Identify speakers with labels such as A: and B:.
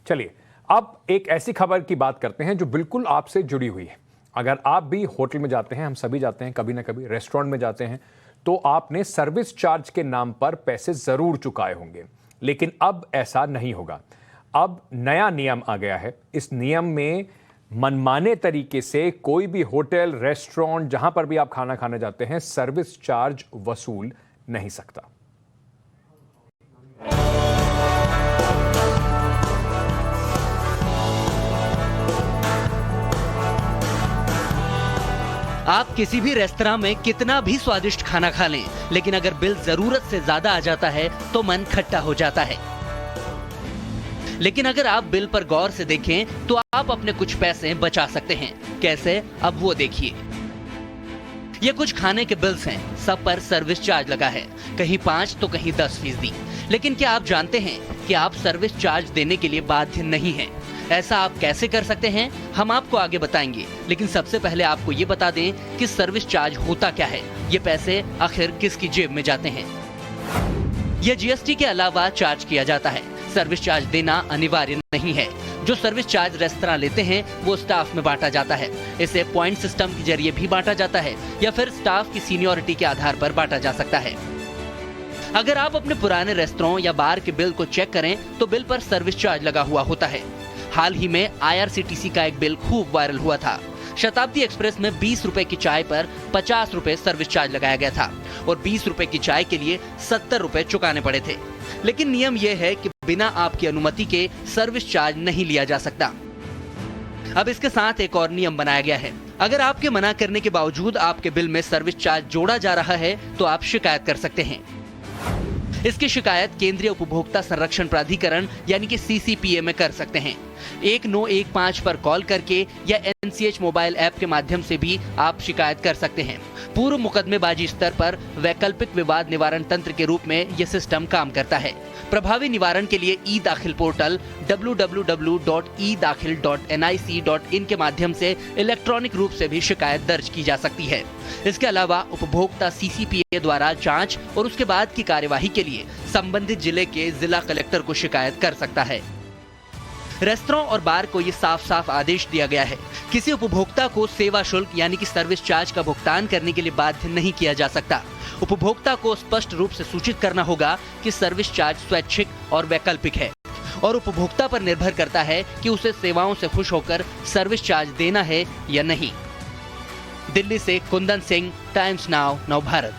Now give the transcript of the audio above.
A: चलिए अब एक ऐसी खबर की बात करते हैं जो बिल्कुल आपसे जुड़ी हुई है। अगर आप भी होटल में जाते हैं, हम सभी जाते हैं, कभी ना कभी रेस्टोरेंट में जाते हैं, तो आपने सर्विस चार्ज के नाम पर पैसे जरूर चुकाए होंगे। लेकिन अब ऐसा नहीं होगा। अब नया नियम आ गया है। इस नियम में मनमाने तरीके से कोई भी होटल, रेस्टोरेंट, जहां पर भी आप खाना खाने जाते हैं, सर्विस चार्ज वसूल नहीं सकता।
B: आप किसी भी रेस्तरां में कितना भी स्वादिष्ट खाना खा लें, लेकिन अगर बिल जरूरत से ज्यादा आ जाता है तो मन खट्टा हो जाता है। लेकिन अगर आप बिल पर गौर से देखें तो आप अपने कुछ पैसे बचा सकते हैं। कैसे, अब वो देखिए। ये कुछ खाने के बिल्स हैं, सब पर सर्विस चार्ज लगा है, कहीं 5 तो कहीं 10%। लेकिन क्या आप जानते हैं कि आप सर्विस चार्ज देने के लिए बाध्य नहीं हैं? ऐसा आप कैसे कर सकते हैं, हम आपको आगे बताएंगे। लेकिन सबसे पहले आपको ये बता दें कि सर्विस चार्ज होता क्या है, ये पैसे आखिर किसकी जेब में जाते हैं। यह जीएसटी के अलावा चार्ज किया जाता है। सर्विस चार्ज देना अनिवार्य नहीं है। जो सर्विस चार्ज रेस्तरां लेते हैं वो स्टाफ में बांटा जाता है। इसे पॉइंट सिस्टम के जरिए भी बांटा जाता है या फिर स्टाफ की सीनियरिटी के आधार पर बांटा जा सकता है। अगर आप अपने पुराने रेस्तरां या बार के बिल को चेक करें तो बिल पर सर्विस चार्ज लगा हुआ होता है। हाल ही में IRCTC का एक बिल खूब वायरल हुआ था। शताब्दी एक्सप्रेस में 20 रुपए की चाय पर 50 रुपए सर्विस चार्ज लगाया गया था और 20 रुपए की चाय के लिए 70 रुपए चुकाने पड़े थे। लेकिन नियम यह है कि बिना आपकी अनुमति के सर्विस चार्ज नहीं लिया जा सकता। अब इसके साथ एक और नियम बनाया गया है। अगर आपके मना करने के बावजूद आपके बिल में सर्विस चार्ज जोड़ा जा रहा है तो आप शिकायत कर सकते हैं। इसकी शिकायत केंद्रीय उपभोक्ता संरक्षण प्राधिकरण यानी कि CCPA में कर सकते हैं। 1915 पर कॉल करके या NCH मोबाइल ऐप के माध्यम से भी आप शिकायत कर सकते हैं। पूर्व मुकदमेबाजी स्तर पर वैकल्पिक विवाद निवारण तंत्र के रूप में यह सिस्टम काम करता है। प्रभावी निवारण के लिए ई-दाखिल पोर्टल www.edakhil.nic.in के माध्यम से इलेक्ट्रॉनिक रूप से भी शिकायत दर्ज की जा सकती है। इसके अलावा उपभोक्ता CCPA द्वारा जांच और उसके बाद की कार्यवाही के लिए संबंधित जिले के जिला कलेक्टर को शिकायत कर सकता है। रेस्तरां और बार को ये साफ साफ आदेश दिया गया है, किसी उपभोक्ता को सेवा शुल्क यानी कि सर्विस चार्ज का भुगतान करने के लिए बाध्य नहीं किया जा सकता। उपभोक्ता को स्पष्ट रूप से सूचित करना होगा कि सर्विस चार्ज स्वैच्छिक और वैकल्पिक है और उपभोक्ता पर निर्भर करता है कि उसे सेवाओं से खुश होकर सर्विस चार्ज देना है या नहीं। दिल्ली से कुंदन सिंह, टाइम्स नाउ, नवभारत।